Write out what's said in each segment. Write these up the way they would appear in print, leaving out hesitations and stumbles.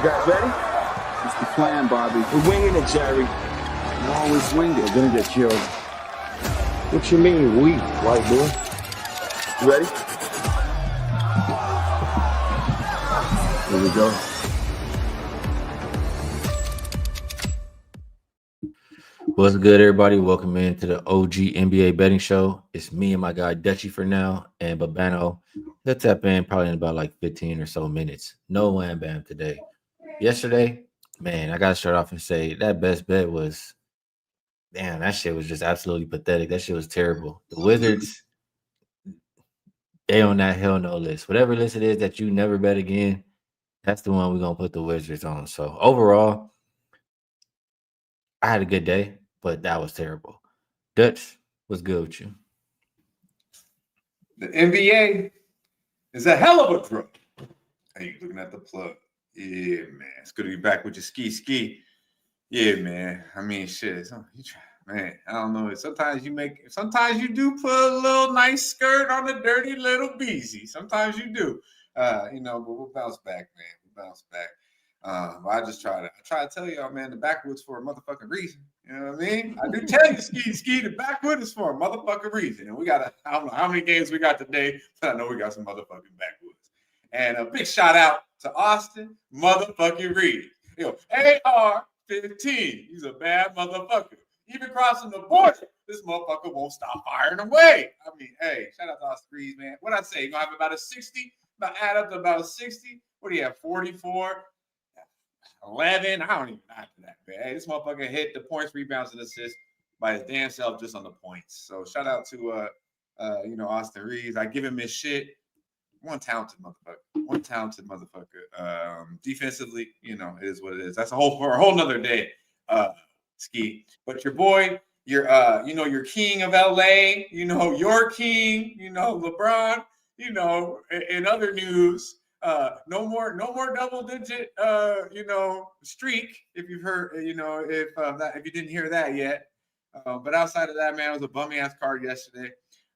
You guys ready? It's the plan, Bobby. We're winging it, Jerry. You always winged it. We're gonna get killed. What you mean, we, white boy? You ready? Here we go. What's good, everybody? Welcome into the OG NBA betting show. It's me and my guy Dutchy for now, and Babano. He'll tap in probably in about like 15 or so minutes. No wham bam today. Yesterday, man, I gotta start off and say that best bet was, damn, that shit was just absolutely pathetic. That shit was terrible. The Wizards, they on that hell no list. Whatever list it is that you never bet again, that's the one we're gonna put the Wizards on. So overall, I had a good day, but that was terrible. Dutch, what's good with you? The NBA is a hell of a drug. Hey, you looking at the plug? Yeah, man. It's good to be back with your Skee. Yeah, man. I mean, shit. Man, I don't know. Sometimes you do put a little nice skirt on a dirty little beezy. Sometimes you do. But we'll bounce back, man. We'll bounce back. I try to tell y'all, man, the backwood's for a motherfucking reason. You know what I mean? I do tell you, Skee, the backwood is for a motherfucking reason. And I don't know how many games we got today, but I know we got some motherfucking backwoods. And a big shout out to Austin motherfucking Reed. AR-15. He's a bad motherfucker. Even crossing the border, this motherfucker won't stop firing away. I mean, hey, shout out to Austin Reed, man. What'd I say? You're going to have about a 60? Add up to about a 60? What do you have, 44? 11. I don't even know after that, man. Hey, this motherfucker hit the points, rebounds, and assists by his damn self just on the points. So shout out to Austin Reeves. I give him his shit. One talented motherfucker. Defensively, it is what it is. That's for a whole nother day, Skee. But your boy, your king of LA, your king, LeBron, in other news. No more double digit, streak. If you've heard, if you didn't hear that yet. But outside of that, man, it was a bummy ass card yesterday.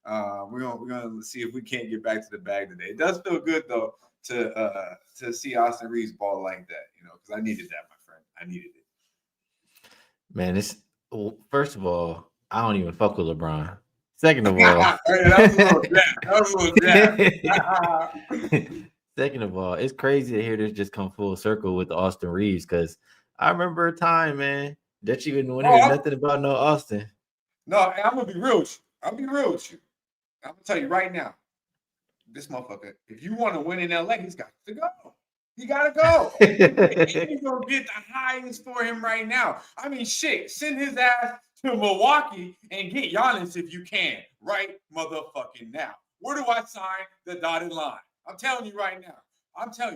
We're gonna see if we can't get back to the bag today. It does feel good though to see Austin Reeves ball like that, because I needed that, my friend. I needed it. Man, first of all, I don't even fuck with LeBron. Second of all, that was a little jab. Second of all, it's crazy to hear this just come full circle with Austin Reeves, because I remember a time, man, that you didn't want to hear nothing about no Austin. No, I'm gonna be real with you. I'm gonna tell you right now, this motherfucker, if you want to win in LA, he's got to go. He gotta go. And he's gonna get the highest for him right now. I mean, shit, send his ass to Milwaukee and get Giannis if you can, right motherfucking now. Where do I sign the dotted line? I'm telling you right now.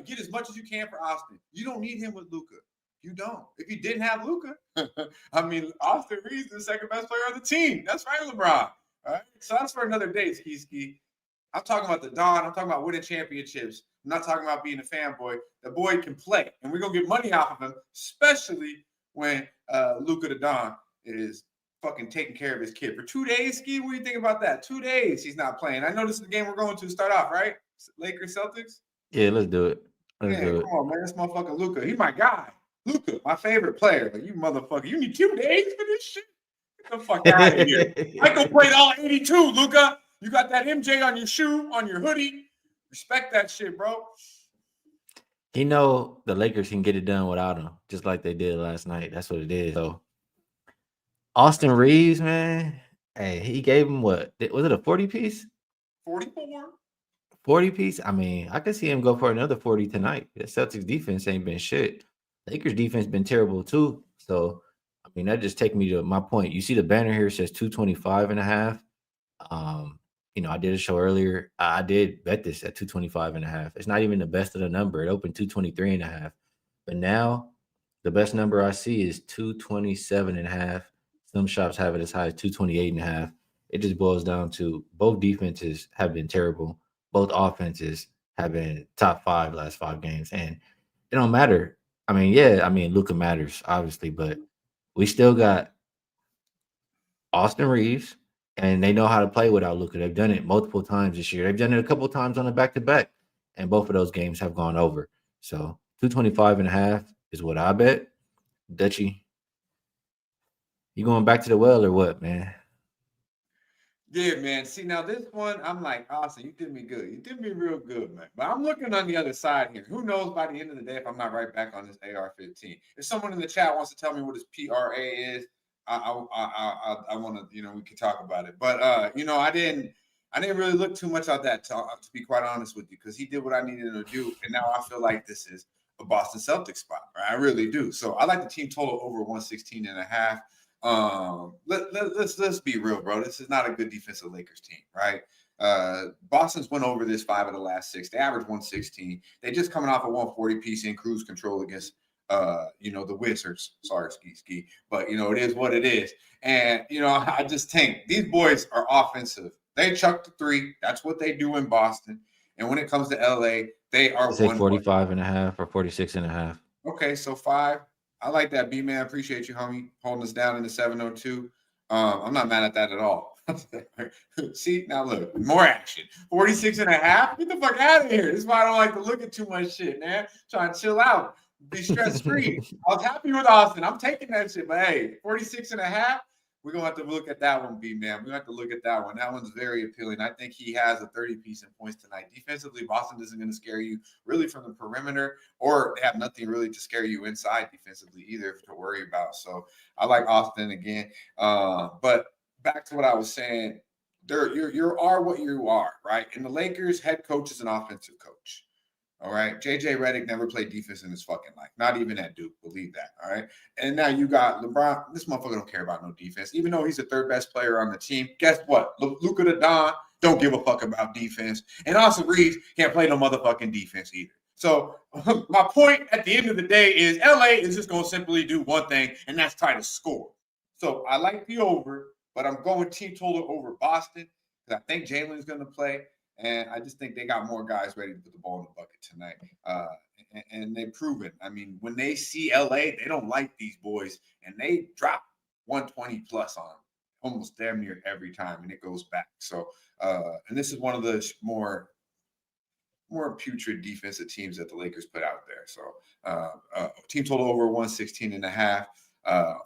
Get as much as you can for Austin. You don't need him with Luka. You don't. If you didn't have Luka, Austin Reeves is the second best player on the team. That's right, LeBron. All right. So that's for another day, Skee. I'm talking about the Don. I'm talking about winning championships. I'm not talking about being a fanboy. The boy can play, and we're gonna get money off of him, especially when Luka the Don is fucking taking care of his kid for 2 days. Skee, what do you think about that? 2 days he's not playing. I know this is the game we're going to start off, right? Lakers Celtics. Yeah, let's do it. Come on, man. This motherfucker Luka. He's my guy. Luka, my favorite player. Like, you motherfucker. You need 2 days for this shit? Get the fuck out of here. Michael played all 82, Luka. You got that MJ on your shoe, on your hoodie. Respect that shit, bro. The Lakers can get it done without him, just like they did last night. That's what it is. So Austin Reeves, man, hey, he gave him what? Was it a 40 piece? 44. 40 piece? I mean, I could see him go for another 40 tonight. The Celtics defense ain't been shit. Lakers defense been terrible too. So, I mean, that just take me to my point. You see the banner here says 225.5. I did a show earlier. I did bet this at 225.5. It's not even the best of the number. It opened 223.5. But now the best number I see is 227.5. Some shops have it as high as 228.5. It just boils down to both defenses have been terrible. Both offenses have been top 5 last 5 games. And it don't matter. Luka matters, obviously, but we still got Austin Reeves, and they know how to play without Luka. They've done it multiple times this year. They've done it a couple of times on a back-to-back, and both of those games have gone over. So 225.5 is what I bet. Dutchy, you going back to the well or what, man? Yeah, man. See, now this one, I'm like, Austin, you did me good. You did me real good, man. But I'm looking on the other side here. Who knows by the end of the day if I'm not right back on this AR-15? If someone in the chat wants to tell me what his PRA is, I want to, we can talk about it. But I didn't really look too much at that to be quite honest with you, because he did what I needed to do, and now I feel like this is a Boston Celtics spot. Right? I really do. So I like the team total over 116.5. Let's be real, bro. This is not a good defensive Lakers team, right? Boston's went over this 5 of the last 6. They averaged 116. They just coming off a 140 piece in cruise control against the Wizards. Sorry, Skee. But it is what it is. And I just think these boys are offensive. They chuck the 3. That's what they do in Boston. And when it comes to LA, they are say 45.5 or 46.5. Okay, so 5. I like that, B-Man. Appreciate you, homie, holding us down in the 702. I'm not mad at that at all. See, now look, more action. 46.5? Get the fuck out of here. This is why I don't like to look at too much shit, man. Trying to chill out. Be stress-free. I was happy with Austin. I'm taking that shit, but hey, 46.5? We're going to have to look at that one, B-Man. We're going to have to look at that one. That one's very appealing. I think he has a 30-piece in points tonight. Defensively, Boston isn't going to scare you really from the perimeter, or they have nothing really to scare you inside defensively either to worry about. So I like Austin again. But back to what I was saying, you are what you are, right? And the Lakers head coach is an offensive coach. All right. JJ Redick never played defense in his fucking life. Not even at Duke. Believe that. All right. And now you got LeBron. This motherfucker don't care about no defense. Even though he's the 3rd best player on the team. Guess what? Luka the Don don't give a fuck about defense. And Austin Reeves can't play no motherfucking defense either. So my point at the end of the day is LA is just going to simply do one thing, and that's try to score. So I like the over, but I'm going team total over Boston because I think Jalen's going to play. And I just think they got more guys ready to put the ball in the bucket tonight. And they've proven. I mean, when they see LA, they don't like these boys. And they drop 120 plus on them almost damn near every time. And it goes back. So, and this is one of the more putrid defensive teams that the Lakers put out there. So, team total over 116.5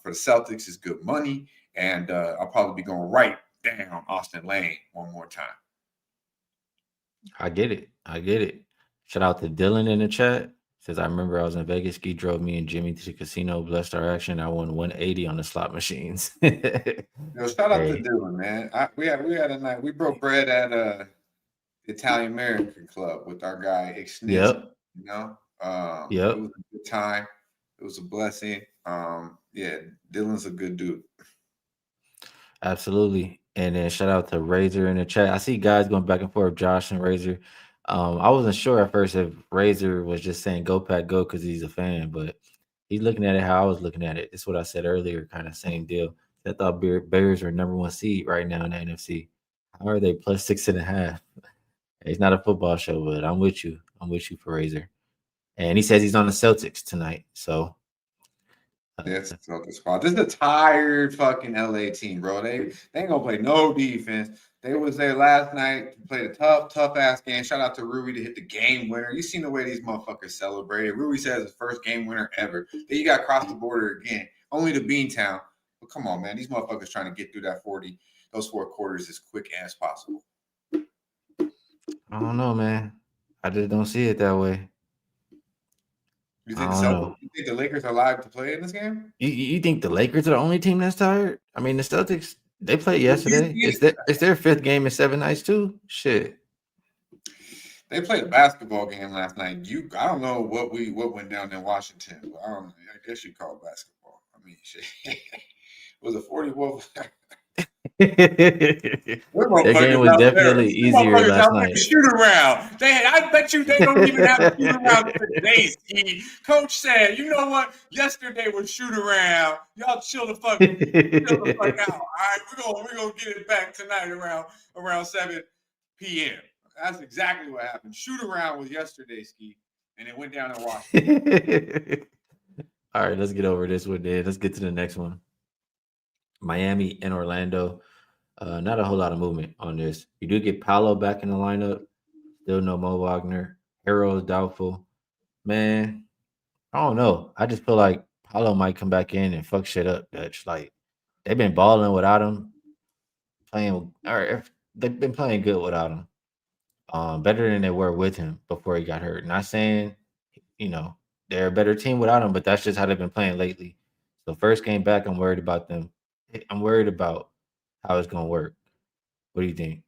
for the Celtics is good money. And I'll probably be going right down Austin Lane one more time. I get it. Shout out to Dylan in the chat. Says, I remember I was in Vegas. Skee drove me and Jimmy to the casino. Blessed our action. I won 180 on the slot machines. Shout out to Dylan, man. We had a night. We broke bread at Italian American Club with our guy Ixnitz. Yep. It was a good time. It was a blessing. Dylan's a good dude. Absolutely. And then shout out to Razor in the chat. I see guys going back and forth, Josh and Razor. I wasn't sure at first if Razor was just saying go Pack go because he's a fan, but he's looking at it how I was looking at it. It's what I said earlier, kind of same deal. I thought Bears are #1 seed right now in the NFC. How are they plus 6.5? It's not a football show, but I'm with you. I'm with you for Razor. And he says he's on the Celtics tonight. So That's the Celtics spot. This is a tired fucking LA team, bro. They ain't gonna play no defense. They was there last night, played a tough ass game. Shout out to Rui to hit the game winner. You seen the way these motherfuckers celebrated. Rui says his first game winner ever. Then you got crossed the border again, only to Beantown. But come on, man, these motherfuckers trying to get through those 4 quarters as quick as possible. I don't know, man. I just don't see it that way. You think the Lakers are live to play in this game? You think the Lakers are the only team that's tired? I mean, the Celtics, they played yesterday. It's their 5th game in 7 nights too. Shit. They played a basketball game last night. I don't know what went down in Washington. But I guess you call it basketball. I mean, shit. Was it 41? That game was definitely easier last night. Shoot around. I bet you they don't even have to shoot around today, Skee. Coach said, you know what? Yesterday was shoot around. Y'all chill the fuck out. All right, we're gonna get it back tonight around 7 p.m. That's exactly what happened. Shoot around was yesterday, Skee, and it went down in Washington. All right, let's get over this one then. Let's get to the next one. Miami and Orlando. Not a whole lot of movement on this. You do get Paolo back in the lineup. Still no Mo Wagner. Harrell is doubtful. Man, I don't know. I just feel like Paulo might come back in and fuck shit up, Dutch. Like they've been balling without him, they've been playing good without him. Better than they were with him before he got hurt. Not saying, you know, they're a better team without him, but that's just how they've been playing lately. So first game back, I'm worried about them. I'm worried about how it's gonna work. What do you think?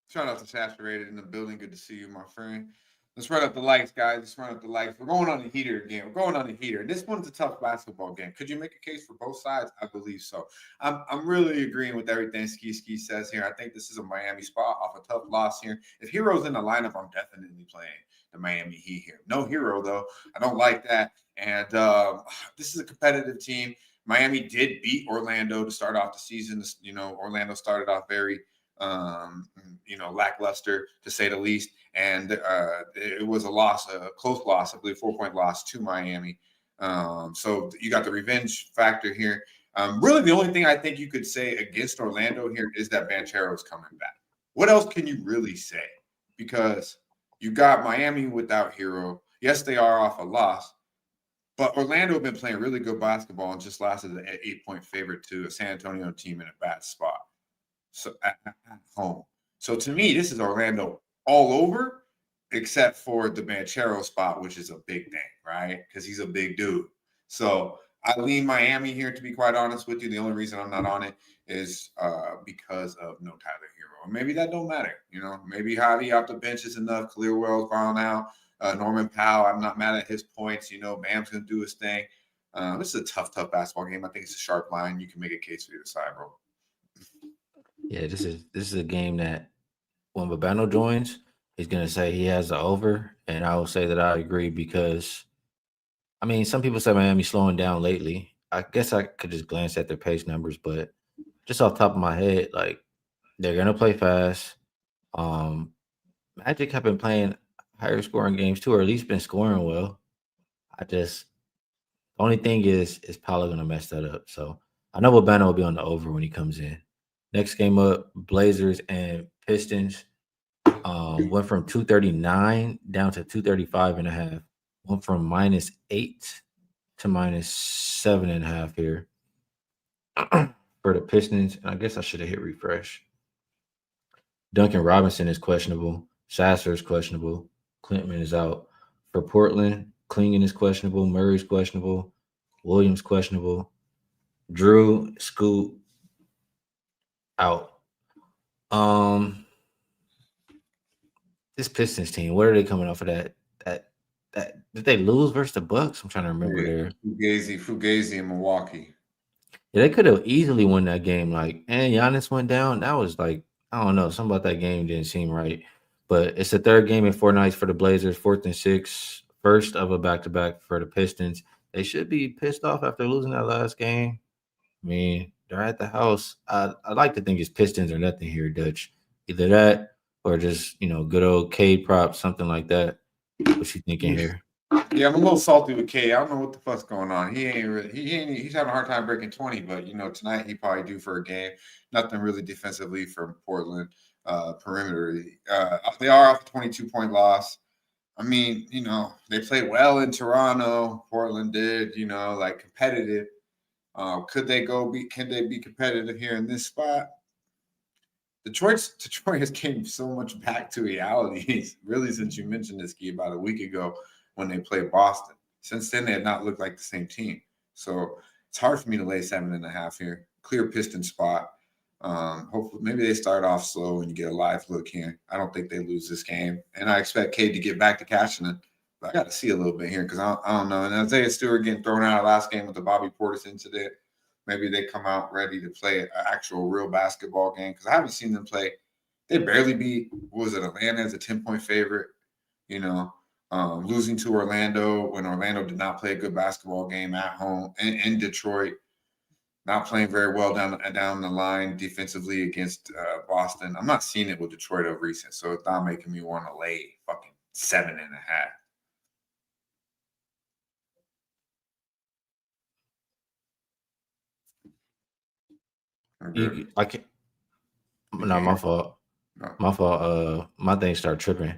Shout out to Saturated in the building. Good to see you, my friend. Let's run up the lights, guys. Let's run up the lights. We're going on the heater again. We're going on the heater. This one's a tough basketball game. Could you make a case for both sides? I believe so. I'm really agreeing with everything Skee says here. I think this is a Miami spot off a tough loss here. If Hero's in the lineup, I'm definitely playing the Miami Heat here. No Hero, though. I don't like that. And this is a competitive team. Miami did beat Orlando to start off the season. You know, Orlando started off very lackluster to say the least. And it was a loss, a close loss, I believe 4-point loss to Miami. So you got the revenge factor here. Really, the only thing I think you could say against Orlando here is that Banchero's coming back. What else can you really say? Because you got Miami without Hero. Yes, they are off a loss, but Orlando have been playing really good basketball and just lost as an 8-point favorite to a San Antonio team in a bad spot. So at home. So to me, this is Orlando all over, except for the Banchero spot, which is a big thing, right? Because he's a big dude. So I lean Miami here, to be quite honest with you. The only reason I'm not on it is because of no Tyler Hero. Or maybe that don't matter. You know, maybe Javi off the bench is enough. Clearwell's gone out. Norman Powell, I'm not mad at his points. You know, Bam's going to do his thing. This is a tough basketball game. I think it's a sharp line. You can make a case for your side, bro. Yeah, this is a game that when Babano joins, he's gonna say he has the over, and I will say that I agree because I mean some people say Miami's slowing down lately. I guess I could just glance at their pace numbers, but just off the top of my head, like they're gonna play fast. Um, Magic have been playing higher scoring games too, or at least been scoring well. I just the only thing is Paolo gonna mess that up. So I know Babano will be on the over when he comes in. Next game up, Blazers and Pistons. Went from 239 down to 235 and a half. Went from -8 to -7.5 here for the Pistons. And I guess I should have hit refresh. Duncan Robinson is questionable. Sasser is questionable. Clintman is out. For Portland, Klingon is questionable. Murray's questionable. Williams questionable. Drew, Scoot out. This Pistons team, where are they coming off of that? That did they lose versus the Bucks? I'm trying to remember there. Fugazi in Milwaukee. Yeah, they could have easily won that game. Like, and Giannis went down. That was like, I don't know, something about that game didn't seem right. But it's the third game in 4 nights for the Blazers, 4th and 6, first of a back-to-back for the Pistons. They should be pissed off after losing that last game. I mean, they're at the house. I like to think it's Pistons or nothing here, Dutch. Either that or just, good old Cade prop, something like that. What you thinking here? Yeah, I'm a little salty with Cade. I don't know what the fuck's going on. He's having a hard time breaking 20, but tonight he probably due for a game. Nothing really defensively from Portland perimeter. They are off a 22-point loss. I mean, they played well in Toronto. Portland did, like competitive. Can they be competitive here in this spot? Detroit has came so much back to reality, really, since you mentioned this, Skee, about a week ago when they played Boston. Since then, they have not looked like the same team. So it's hard for me to lay 7.5 here. Clear Piston spot. Hopefully, maybe they start off slow and you get a live look here. I don't think they lose this game. And I expect Cade to get back to catching it. But I got to see a little bit here because I don't know. And Isaiah Stewart getting thrown out last game with the Bobby Portis incident. Maybe they come out ready to play an actual real basketball game because I haven't seen them play. They barely beat, Atlanta as a 10-point favorite, losing to Orlando when Orlando did not play a good basketball game at home in Detroit, not playing very well down the line defensively against Boston. I'm not seeing it with Detroit of recent, so it's not making me want to lay fucking 7.5. I can't. No, my fault. My fault. My thing started tripping.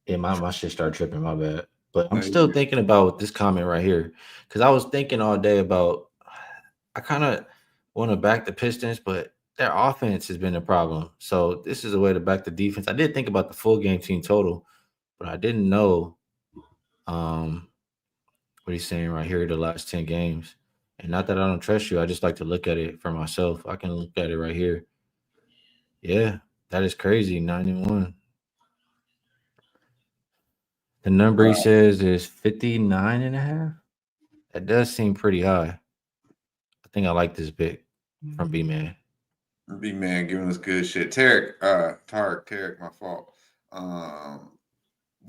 Yeah, my shit started tripping. My bad. But I'm No, still you thinking about this comment right here because I was thinking all day about. I kind of want to back the Pistons, but their offense has been a problem. So this is a way to back the defense. I did think about the full game team total, but I didn't know um, what he's saying right here. The last 10 games, and not that I don't trust you. I just like to look at it for myself. I can look at it right here. Yeah, that is crazy. 91. The number he right. says is 59 and a half. That does seem pretty high. I think I like this pick from B Man. B man giving us good shit. Tarek, my fault. Um,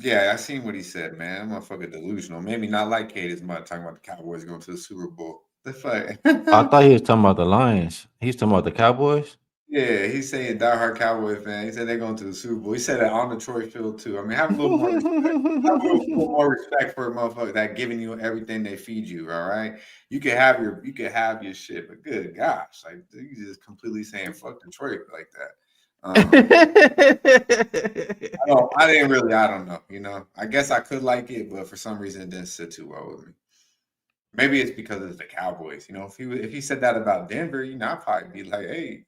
yeah, I seen what he said, man. That motherfucker delusional. Made me not like Kate as much talking about the Cowboys going to the Super Bowl. The fuck. I thought he was talking about the Lions. He's talking about the Cowboys. Yeah, he's saying diehard Cowboy fan. He said they're going to the Super Bowl. He said that on the Troy field too. I mean, have a little more respect. Have a little more respect for a motherfucker that giving you everything they feed you. All right, you can have your shit, but good gosh, like you just completely saying fuck Detroit like that. I don't know. You know, I guess I could like it, but for some reason it didn't sit too well with me. Maybe it's because it's the Cowboys. You know, if he said that about Denver, you know, I'd probably be like, hey,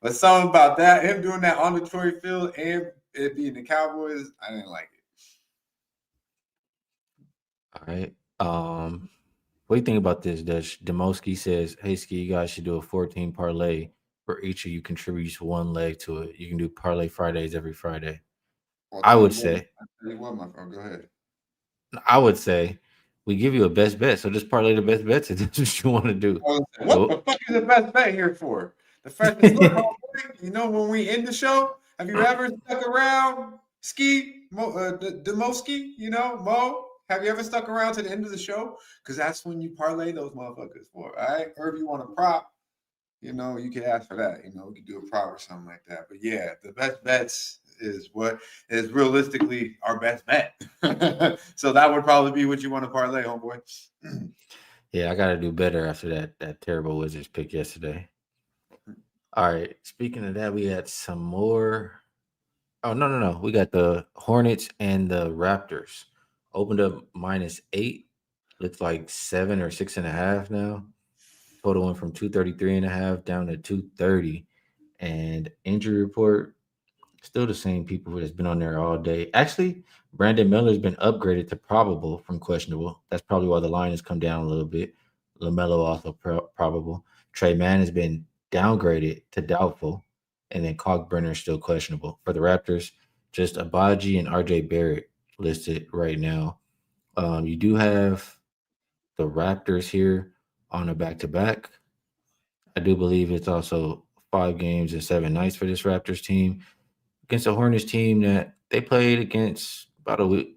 but something about that, him doing that on the Troy field and it being the Cowboys, I didn't like it. All right. What do you think about this? Dutch Demoski says, "Hey, Ski, you guys should do a 14 parlay where each of you contributes one leg to it. You can do parlay Fridays every Friday." Well, I would say, I tell you what, my friend, go ahead. I would say, we give you a best bet. So just parlay the best bets if that's what you want to do. What the So fuck is the best bet here for? The fact is, look, homeboy, you know, when we end the show, have you ever stuck around Ski, Demoski, you know, Mo? Have you ever stuck around to the end of the show? Because that's when you parlay those motherfuckers for, all right? Or if you want a prop, you know, you could ask for that. You know, we could do a prop or something like that. But yeah, the best bets is what is realistically our best bet. So that would probably be what you want to parlay, homeboy. yeah, I got to do better after that terrible Wizards pick yesterday. All right. Speaking of that, we had some more. Oh, no. We got the Hornets and the Raptors. Opened up -8. Looks like 7 or 6.5 now. Total went from 233.5 down to 230. And injury report, still the same people that's been on there all day. Actually, Brandon Miller's been upgraded to probable from questionable. That's probably why the line has come down a little bit. LaMelo also probable. Trey Mann has been downgraded to doubtful. And then Cogburner is still questionable. For the Raptors, just Abaji and RJ Barrett listed right now. You do have the Raptors here on a back to back. I do believe it's also 5 games and 7 nights for this Raptors team against a Hornets team that they played against about a week,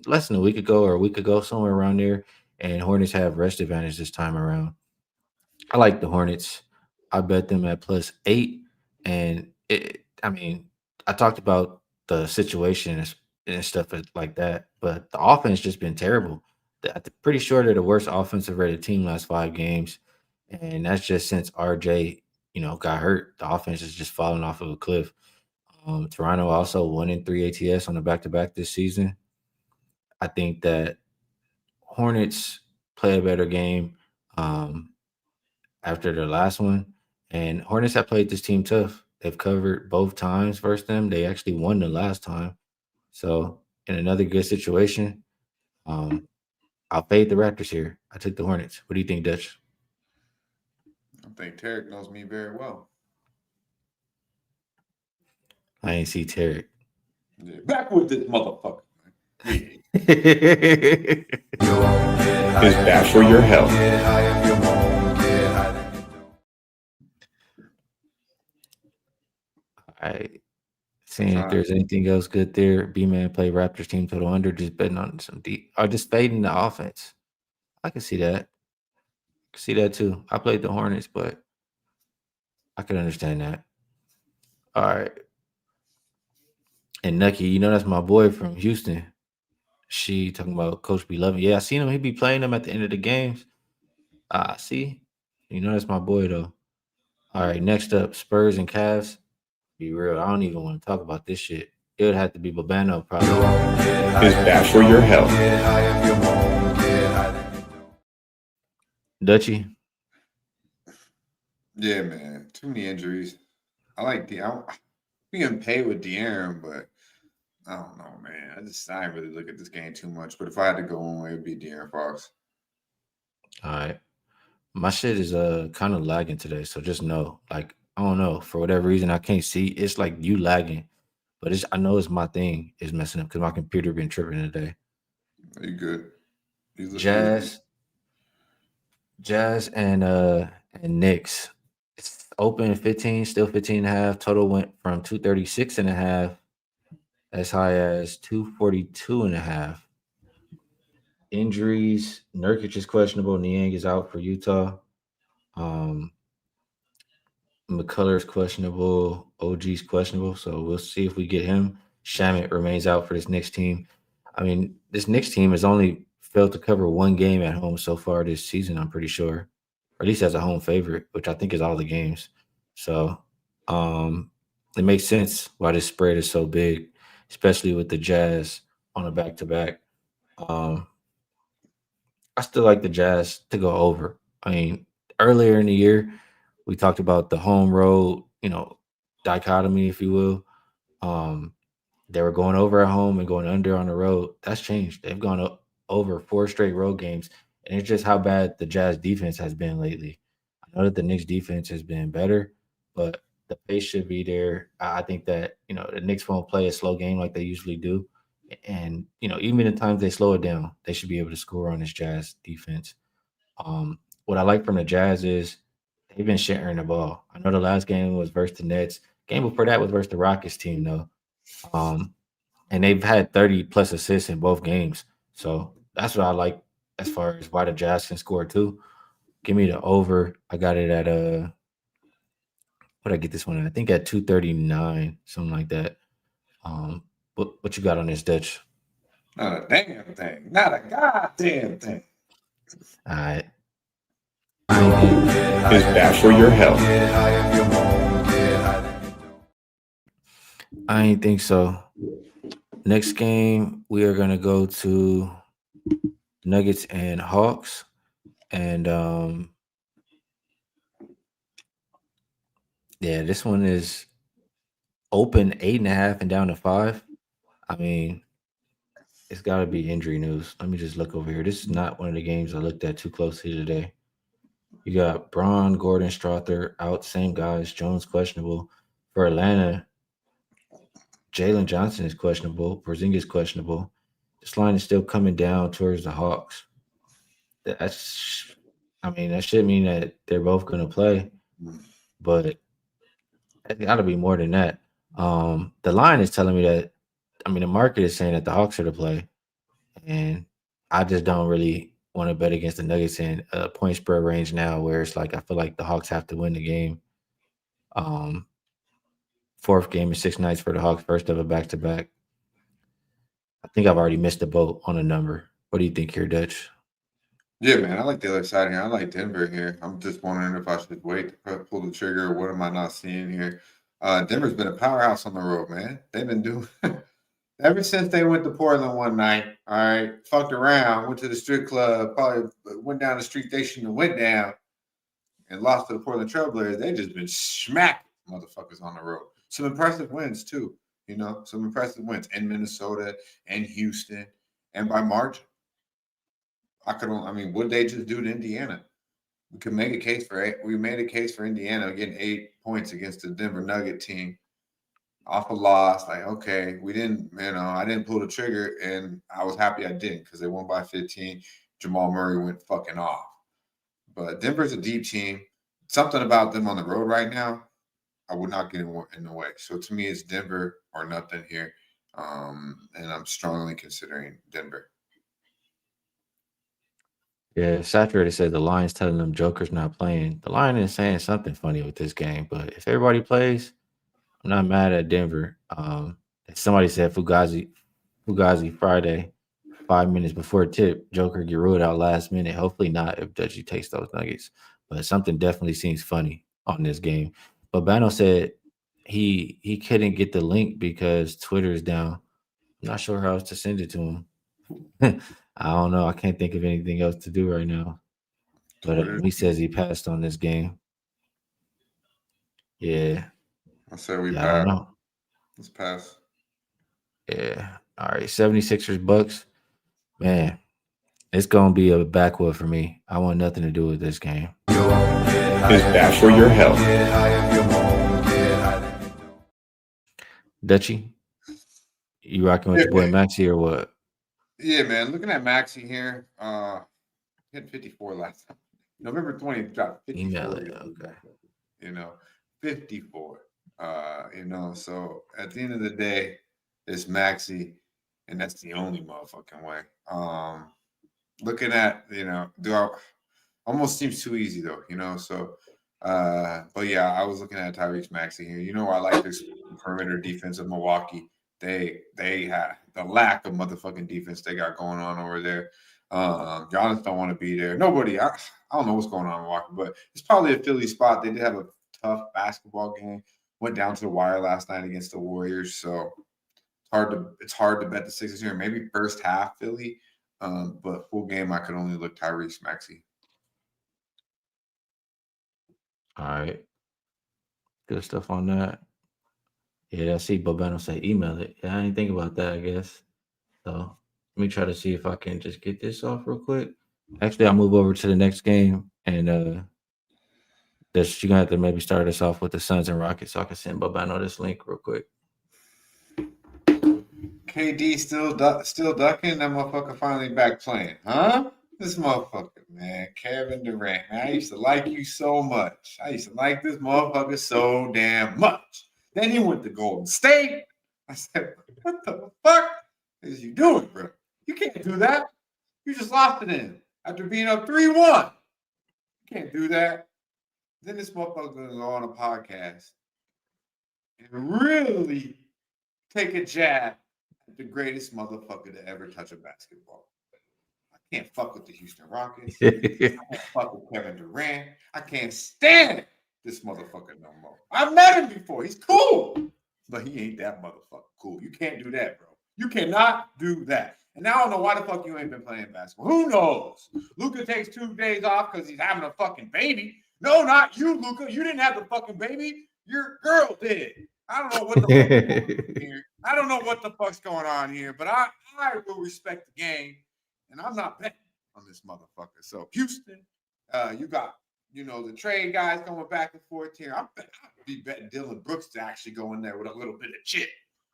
less than a week ago or a week ago, somewhere around there. And Hornets have rest advantage this time around. I like the Hornets. I bet them at +8. And I mean, I talked about the situation and stuff like that, but the offense just been terrible. I'm pretty sure they're the worst offensive rated team last 5 games, and that's just since RJ, got hurt. The offense is just falling off of a cliff. Toronto also 1-3 ATS on the back to back this season. I think that Hornets play a better game. After their last one. And Hornets have played this team tough. They've covered both times versus them. They actually won the last time. So in another good situation, um, I'll fade the Raptors here. I took the Hornets. What do you think, Dutch? I think Tarek knows me very well. I ain't see Tarek. Yeah, back with this motherfucker. Yeah. Is bad for your health. All right. Seeing if there's anything else good there. B-Man play Raptors team total under, just betting on some deep or just fading the offense. I can see that. I can see that too. I played the Hornets, but I can understand that. All right. And Nucky, that's my boy from Houston. She talking about Coach B loving. Yeah, I seen him. He be playing them at the end of the games. See, that's my boy though. All right, next up, Spurs and Cavs. Be real, I don't even want to talk about this shit. it would have to be Babano probably. Is bad for your health. Dutchy. Yeah, man. Too many injuries. I like being paid with De'Aaron, but I don't know, man. I didn't really look at this game too much. But if I had to go one way, it'd be De'Aaron Fox. All right. My shit is kind of lagging today, so just know, like, I don't know, for whatever reason I can't see. It's like you lagging, but I know it's my thing is messing up because my computer been tripping today. Are you good? Jazz and Knicks. It's open 15, still 15 and a half. Total went from 236 and a half as high as 242 and a half. Injuries, Nurkic is questionable. Niang is out for Utah. McCullough's questionable. OG's questionable. So we'll see if we get him. Shamit remains out for this Knicks team. I mean, this Knicks team has only failed to cover one game at home so far this season, I'm pretty sure. Or at least as a home favorite, which I think is all the games. So it makes sense why this spread is so big, especially with the Jazz on a back-to-back. I still like the Jazz to go over. I mean, earlier in the year, we talked about the home road, dichotomy, if you will. They were going over at home and going under on the road. That's changed. They've gone over 4 straight road games, and it's just how bad the Jazz defense has been lately. I know that the Knicks defense has been better, but the pace should be there. I think that the Knicks won't play a slow game like they usually do, and even the times they slow it down, they should be able to score on this Jazz defense. What I like from the Jazz is they've been sharing the ball. I know the last game was versus the Nets. Game before that was versus the Rockets team, though. And they've had 30 plus assists in both games. So that's what I like as far as why the Jazz can score too. Give me the over. I got it at what I get this one at? I think at 239, something like that. What you got on this, Dutch? Not a damn thing. Not a goddamn thing. All right. Is bad for your health. I ain't think so. Next game, we are gonna go to Nuggets and Hawks, and yeah, this one is open 8.5 and down to 5. I mean, it's got to be injury news. Let me just look over here. This is not one of the games I looked at too closely today. You got Braun, Gordon, Strother out, same guys. Jones questionable for Atlanta. Jalen Johnson is questionable. Porzingis questionable. This line is still coming down towards the Hawks. That should mean that they're both going to play, but it got to be more than that. The line is telling me that. The market is saying that the Hawks are to play, and I just don't really want to bet against the Nuggets in a point spread range now, where it's like I feel like the Hawks have to win the game. Fourth game in 6 nights for the Hawks, first of a back-to-back. I think I've already missed the boat on a number. What do you think here, Dutch? Yeah, man, I like the other side here. I like Denver here. I'm just wondering if I should wait to pull the trigger, or what am I not seeing here? Denver's been a powerhouse on the road, man. They've been doing ever since they went to Portland one night. All right, fucked around, went to the strip club, probably went down the street they shouldn't have went down, and lost to the Portland Trailblazers. They just been smacking motherfuckers on the road. Some impressive wins too. Some impressive wins in Minnesota and Houston, and by margin. What did they just do to Indiana? We made a case for Indiana getting 8 points against the Denver Nugget team off a loss. Like, okay, we didn't, I didn't pull the trigger, and I was happy I didn't because they won by 15. Jamal Murray went fucking off. But Denver's a deep team. Something about them on the road right now, I would not get in the way. So to me, it's Denver or nothing here. And I'm strongly considering Denver. Yeah, Saturated said the line's telling them Joker's not playing. The line is saying something funny with this game, but if everybody plays, I'm not mad at Denver. Somebody said Fugazi Friday, 5 minutes before tip. Joker get ruled out last minute. Hopefully not if Dutchy takes those Nuggets. But something definitely seems funny on this game. But Bano said he couldn't get the link because Twitter's down. I'm not sure how else to send it to him. I don't know. I can't think of anything else to do right now. But he says he passed on this game. Yeah. I said we I don't passed. know. Let's pass. Yeah. All right. 76ers Bucks. Man, it's gonna be a backwood for me. I want nothing to do with this game. Is bad for your health. Dutchy, you rocking with your boy Maxie or what? Yeah, man. Looking at Maxie here, he had 54 last time. November 20th dropped 54. Email it. Okay. 54. So at the end of the day, it's Maxie, and that's the only motherfucking way. Looking at, almost seems too easy though, So, but yeah, I was looking at Tyrese Maxey here. I like this perimeter defense of Milwaukee. They have the lack of motherfucking defense they got going on over there. Giannis don't want to be there. Nobody. I don't know what's going on in Milwaukee, but it's probably a Philly spot. They did have a tough basketball game. Went down to the wire last night against the Warriors, so it's hard to bet the Sixers here. Maybe first half Philly, but full game I could only look Tyrese Maxey. All right. Good stuff on that. Yeah, I see Bobano say email it. Yeah, I didn't think about that, I guess. So let me try to see if I can just get this off real quick. Actually, I'll move over to the next game, and you're gonna have to maybe start us off with the Suns and Rockets so I can send Bobano this link real quick. KD still ducking? That motherfucker finally back playing, huh? This motherfucker, man, Kevin Durant. Man, I used to like you so much. I used to like this motherfucker so damn much. Then he went to Golden State. I said, what the fuck is you doing, bro? You can't do that. You just lost it in after being up 3-1. You can't do that. Then this motherfucker goes on a podcast and really take a jab at the greatest motherfucker to ever touch a basketball. I can't fuck with the Houston Rockets. I can't fuck with Kevin Durant. I can't stand this motherfucker no more. I've met him before. He's cool, but he ain't that motherfucker cool. You can't do that, bro. You cannot do that. And now I don't know why the fuck you ain't been playing basketball. Who knows? Luka takes 2 days off because he's having a fucking baby. No, not you, Luka. You didn't have the fucking baby. Your girl did. I don't know what the fuck is going on here. I don't know what the fuck's going on here, but I will respect the game, and I'm not betting on this motherfucker. So Houston, you got the trade guys going back and forth here. I'd be betting Dylan Brooks to actually go in there with a little bit of chip.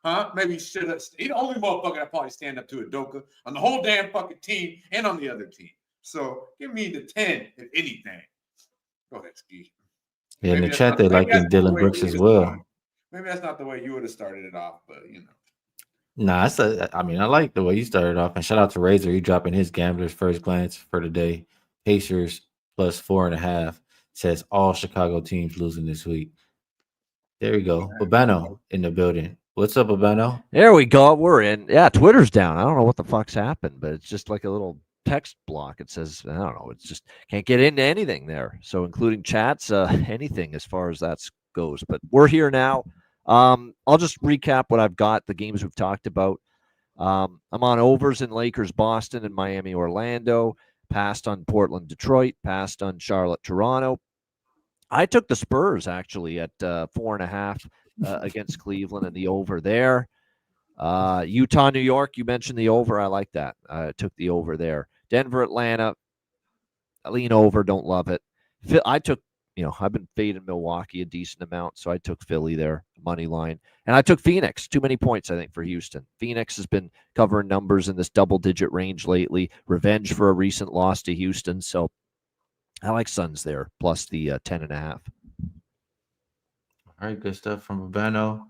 Huh? Maybe he should have. He's the only motherfucker that probably stand up to Udoka on the whole damn fucking team and on the other team. So give me the 10, if anything. Go ahead, Skee. Yeah, in the chat they like Dylan Brooks as well. Maybe that's not the way you would have started it off, but Nah, I like the way you started off. And shout out to Razor. He dropping his gambler's first glance for the day. Pacers plus 4.5. Says all Chicago teams losing this week. There we go. Babano in the building. What's up, Babano? There we go. We're in. Yeah, Twitter's down. I don't know what the fuck's happened, but it's just like a little text block. It says, I don't know. It's just can't get into anything there. So including chats, anything as far as that goes. But we're here now. I'll just recap what I've got, the games we've talked about. I'm on overs in Lakers, Boston, and Miami, Orlando. Passed on Portland, Detroit. Passed on Charlotte, Toronto. I took the Spurs actually at 4.5 against Cleveland and the over there. Utah, New York, you mentioned the over. I like that. I took the over there. Denver, Atlanta, I lean over, don't love it. I took, I've been fading Milwaukee a decent amount, so I took Philly there, money line. And I took Phoenix, too many points, I think, for Houston. Phoenix has been covering numbers in this double-digit range lately. Revenge for a recent loss to Houston, so I like Suns there, plus the 10.5. All right, good stuff from Urbano.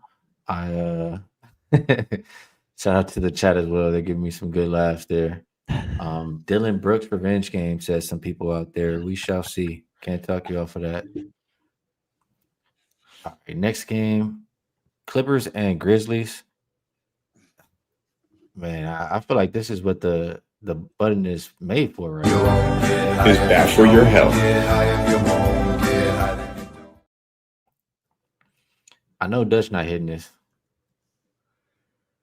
Shout out to the chat as well. They're giving me some good laughs there. Dylan Brooks revenge game, says some people out there. We shall see. Can't talk you off of that. All right, next game, Clippers and Grizzlies. Man, I feel like this is what the button is made for, right? Is bad for your health. I know Dutch not hitting this.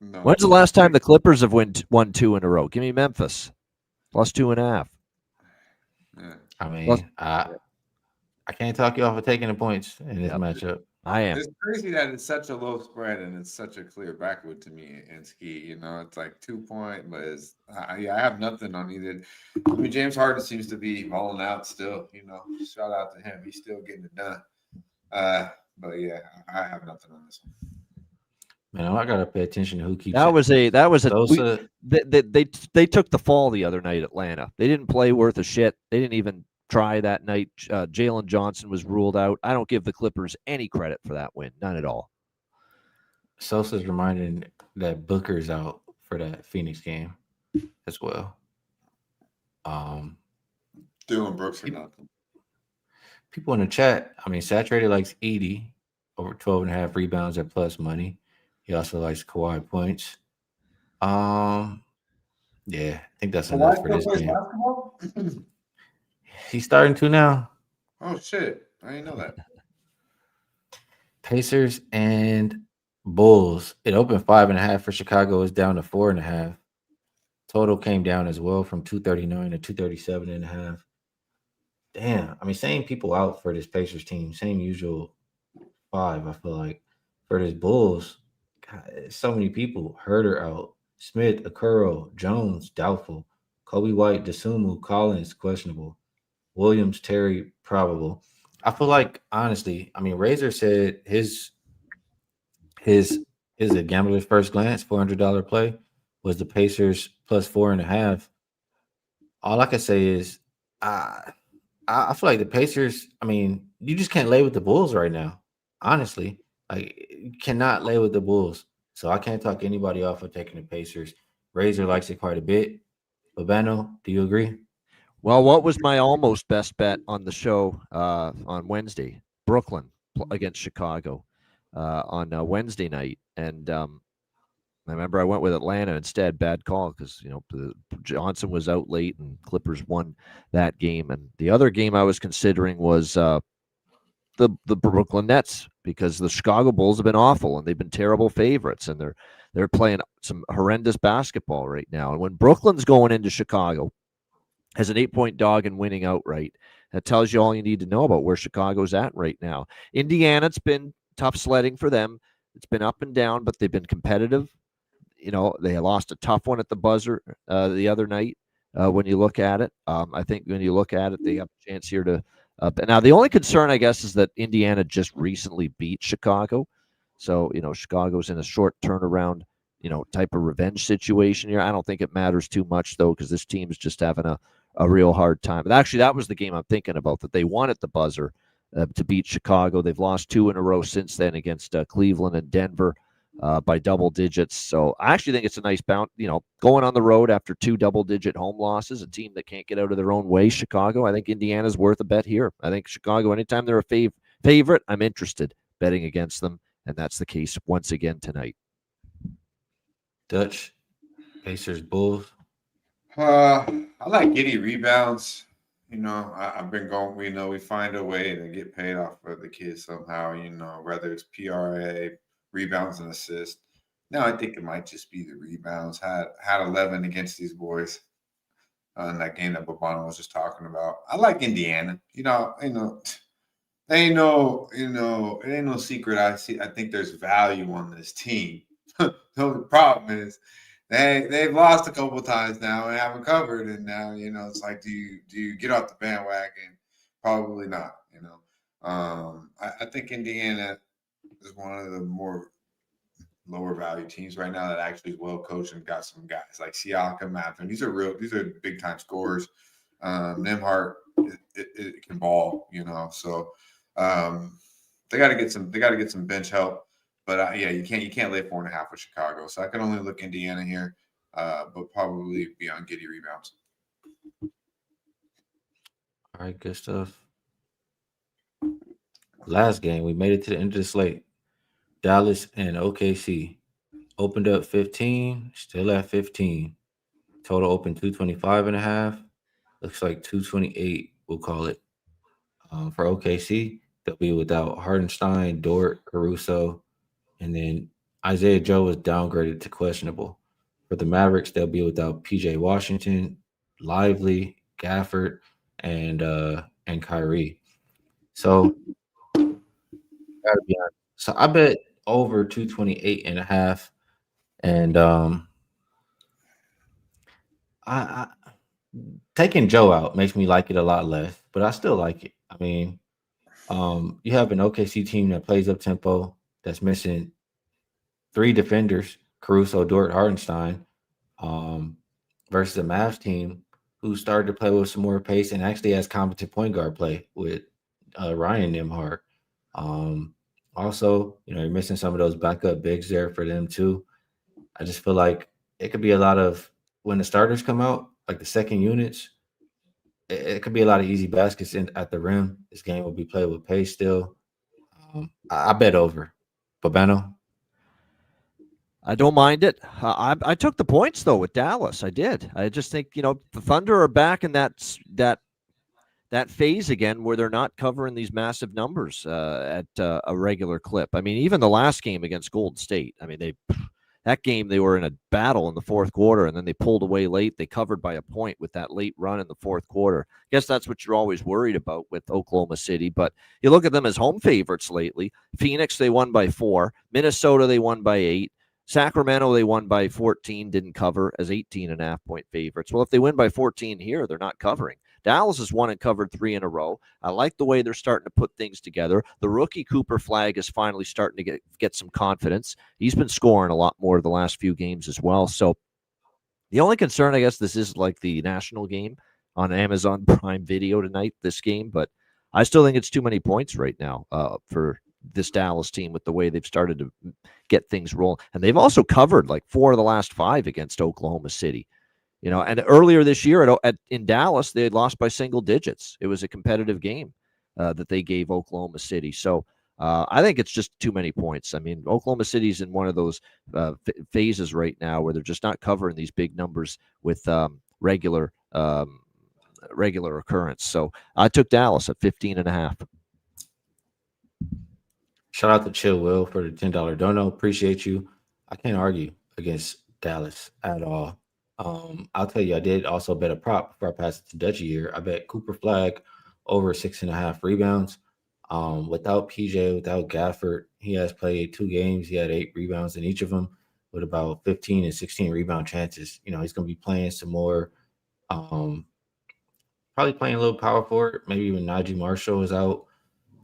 No. When's the last time the Clippers have won 2 in a row? Give me Memphis. Plus 2.5. Yeah. I mean, Plus- I can't talk you off of taking the points in this Yep. matchup. I am. It's crazy that it's such a low spread and it's such a clear backwood to me in Skee. You know, it's like 2 point, but I have nothing on either. I mean, James Harden seems to be balling out still. You know, shout out to him. He's still getting it done. But yeah, I have nothing on this one. Man, I gotta pay attention to who keeps. That was a Sosa. they took the fall the other night, Atlanta. They didn't play worth a shit. They didn't even try that night. Jalen Johnson was ruled out. I don't give the Clippers any credit for that win. None at all. Sosa's reminding that Booker's out for that Phoenix game as well. Dylan Brooks or nothing. People in the chat, I mean, Saturated likes Edie over 12.5 rebounds at plus money. He also likes Kawhi points. Yeah, I think that's enough for this game. Basketball? He's starting to now. Oh shit! I didn't know that. Pacers and Bulls. It opened 5.5 for Chicago. It's down to 4.5. Total came down as well from 239 to 237.5. Damn, I mean, same people out for this Pacers team. Same usual 5. I feel like for this Bulls, God, so many people. Herder out. Smith, Okoro, Jones, doubtful. Kobe White, Dasumu, Collins, questionable. Williams, Terry, probable. I feel like, honestly, I mean, Razor said his a gambler's first glance, $400 play was the Pacers plus 4.5. All I can say is I feel like the Pacers, I mean, you just can't lay with the Bulls right now. Honestly. Like, you cannot lay with the Bulls. So I can't talk anybody off of taking the Pacers. Razor likes it quite a bit. Babano, do you agree? Well, what was my almost best bet on the show on Wednesday? Brooklyn against Chicago on Wednesday night, and I remember I went with Atlanta instead. Bad call because Johnson was out late and Clippers won that game. And the other game I was considering was the Brooklyn Nets, because the Chicago Bulls have been awful and they've been terrible favorites, and they're playing some horrendous basketball right now. And when Brooklyn's going into Chicago as an 8-point dog and winning outright, that tells you all you need to know about where Chicago's at right now. Indiana, it's been tough sledding for them. It's been up and down, but they've been competitive. You know, they lost a tough one at the buzzer the other night. When you look at it, I think when you look at it, they have a chance here to. Now, the only concern, I guess, is that Indiana just recently beat Chicago. So, Chicago's in a short turnaround, type of revenge situation here. I don't think it matters too much, though, because this team is just having a real hard time. But actually, that was the game I'm thinking about, that they won at the buzzer to beat Chicago. They've lost 2 in a row since then against Cleveland and Denver by double digits. So I actually think it's a nice bounce, going on the road after 2 double-digit home losses, a team that can't get out of their own way, Chicago. I think Indiana's worth a bet here. I think Chicago, anytime they're a favorite, I'm interested betting against them, and that's the case once again tonight. Dutch, Pacers, Bulls. I like Giddy rebounds. I've been going. We find a way to get paid off for the kids somehow. Whether it's PRA, rebounds, and assists. Now I think it might just be the rebounds. Had 11 against these boys in that game that Babano was just talking about. I like Indiana. It ain't no secret. I think there's value on this team. The problem is they've lost a couple of times now and haven't covered, and now it's like, do you get off the bandwagon? Probably not. I think Indiana is one of the more lower value teams right now that actually is well coached and got some guys like Siakam, Matthew. These are big time scorers. Nembhard, it can ball, So they got to get some bench help. But you can't lay 4.5 with Chicago. So I can only look Indiana here, but probably be on Giddy rebounds. All right, good stuff. Last game, we made it to the end of the slate. Dallas and OKC opened up 15, still at 15. Total open 225.5. Looks like 228, we'll call it. For OKC, they'll be without Hardenstein, Dort, Caruso, And then Isaiah Joe was downgraded to questionable. For the Mavericks, they'll be without PJ Washington, Lively, Gafford, and Kyrie. So gotta be honest. So I bet over 228.5. And I taking Joe out makes me like it a lot less, but I still like it. I mean, you have an OKC team that plays up tempo that's missing three defenders, Caruso, Dort, Hartenstein, um, versus a Mavs team who started to play with some more pace and actually has competent point guard play with Ryan Nimhart. Um, Also, you're missing some of those backup bigs there for them too. I just feel like it could be a lot of when the starters come out, like the second units, it could be a lot of easy baskets at the rim. This game will be played with pace still. I bet over. Babano. I don't mind it. I took the points though with Dallas. I did. I just think the Thunder are back in that phase again where they're not covering these massive numbers at a regular clip. I mean, even the last game against Golden State. I mean, that game they were in a battle in the fourth quarter, and then they pulled away late. They covered by a point with that late run in the fourth quarter. I guess that's what you're always worried about with Oklahoma City. But you look at them as home favorites lately. Phoenix, they won by 4. Minnesota, they won by 8. Sacramento, they won by 14, didn't cover as 18.5-point favorites. Well, if they win by 14 here, they're not covering. Dallas has won and covered 3 in a row. I like the way they're starting to put things together. The rookie Cooper Flag is finally starting to get some confidence. He's been scoring a lot more the last few games as well. So the only concern, I guess, this is like the national game on Amazon Prime Video tonight, this game, but I still think it's too many points right now for this Dallas team with the way they've started to get things rolling. And they've also covered like 4 of the last 5 against Oklahoma City. And earlier this year in Dallas, they had lost by single digits. It was a competitive game that they gave Oklahoma City. So I think it's just too many points. I mean, Oklahoma City's in one of those phases right now where they're just not covering these big numbers with regular occurrence. So I took Dallas at 15.5. Shout out to Chill Will for the $10 dono. Appreciate you. I can't argue against Dallas at all. I'll tell you, I did also bet a prop before I passed it to Dutchy here. I bet Cooper Flag over 6.5 rebounds. Without PJ, without Gafford, he has played 2 games. He had 8 rebounds in each of them with about 15 and 16 rebound chances. He's going to be playing some more, probably playing a little power forward. Maybe even Najee Marshall is out,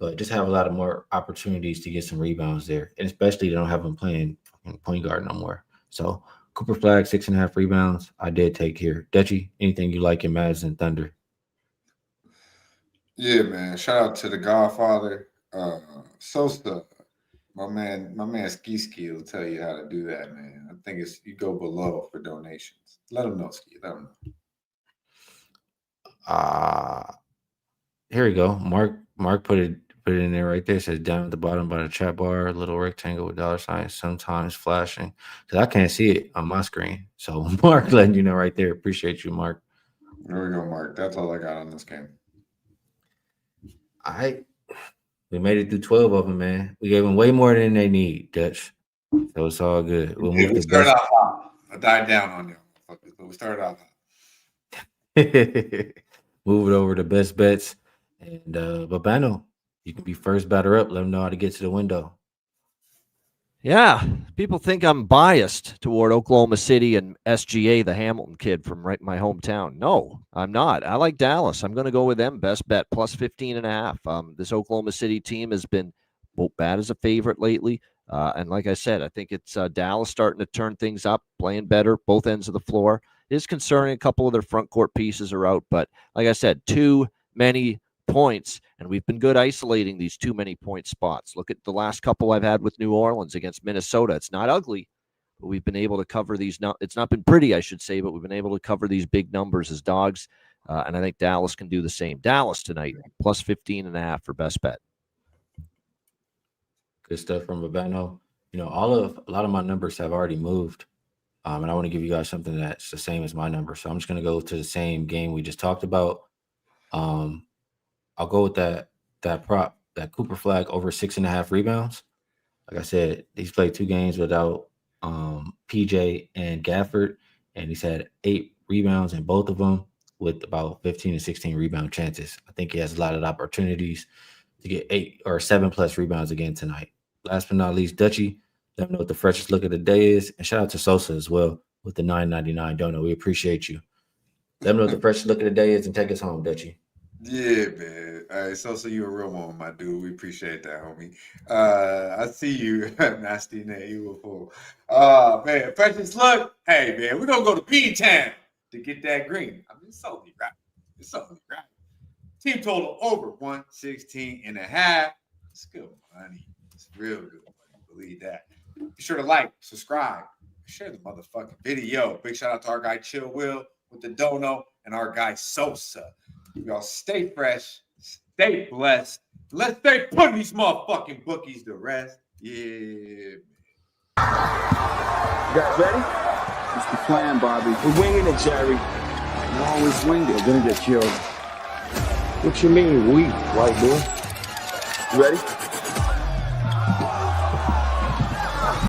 but just have a lot of more opportunities to get some rebounds there. And especially they don't have him playing point guard no more. So Cooper Flag, 6.5 rebounds. I did take here. Dutchy, anything you like in Mavs and Thunder? Yeah, man. Shout out to the Godfather, Sosa. My man Skee will tell you how to do that, man. I think you go below for donations. Let him know, Skee. Let him know. Here we go. Mark put it in there right there. It says down at the bottom by the chat bar, a little rectangle with dollar signs, sometimes flashing. Because I can't see it on my screen. So Mark letting you know right there. Appreciate you, Mark. There we go, Mark. That's all I got on this game. All right. We made it through 12 of them, man. We gave them way more than they need, Dutch. So it's all good. We'll move we started out hot. I died down on you. But we started out hot. Move it over to best bets. And Babano, you can be first batter up. Let them know how to get to the window. Yeah, people think I'm biased toward Oklahoma City and SGA, the Hamilton kid from my hometown. No, I'm not. I like Dallas. I'm going to go with them. Best bet plus 15.5. This Oklahoma City team has been bad as a favorite lately. And like I said, I think it's Dallas starting to turn things up, playing better, both ends of the floor. It is concerning a couple of their front court pieces are out. But like I said, too many points, and we've been good isolating these too many point spots. Look at the last couple I've had with New Orleans against Minnesota. It's not ugly, but we've been able to cover these. It's not been pretty, I should say, but we've been able to cover these big numbers as dogs, and I think Dallas can do the same. Dallas tonight, plus 15.5 for best bet. Good stuff from Babano. A lot of my numbers have already moved, and I want to give you guys something that's the same as my number. So I'm just going to go to the same game we just talked about. I'll go with that prop, that Cooper Flag over 6.5 rebounds. Like I said, he's played 2 games without PJ and Gafford, and he's had 8 rebounds in both of them with about 15 to 16 rebound chances. I think he has a lot of opportunities to get 8 or 7 plus rebounds again tonight. Last but not least, Dutchie, let me know what the freshest look of the day is. And shout out to Sosa as well with the $9.99 donut. We appreciate you. Let me know what the freshest look of the day is and take us home, Dutchie. Yeah, man. All right, so you a real one, my dude. We appreciate that, homie. I see you, nasty name. You a fool. Man, precious look. Hey, man, we're gonna go to B-Town to get that green. I mean, it's only right. It's only right. Team total over 116.5. It's good money. It's real good money. Believe that. Be sure to like, subscribe, share the motherfucking video. Big shout out to our guy Chill Will with the dono and our guy Sosa. Y'all stay fresh, stay blessed. Let's stay putting these motherfucking bookies to rest. Yeah. You guys ready? It's the plan, Bobby. We're winging it, Jerry. You always wing it. We're gonna get killed. What you mean, we, white boy? You ready?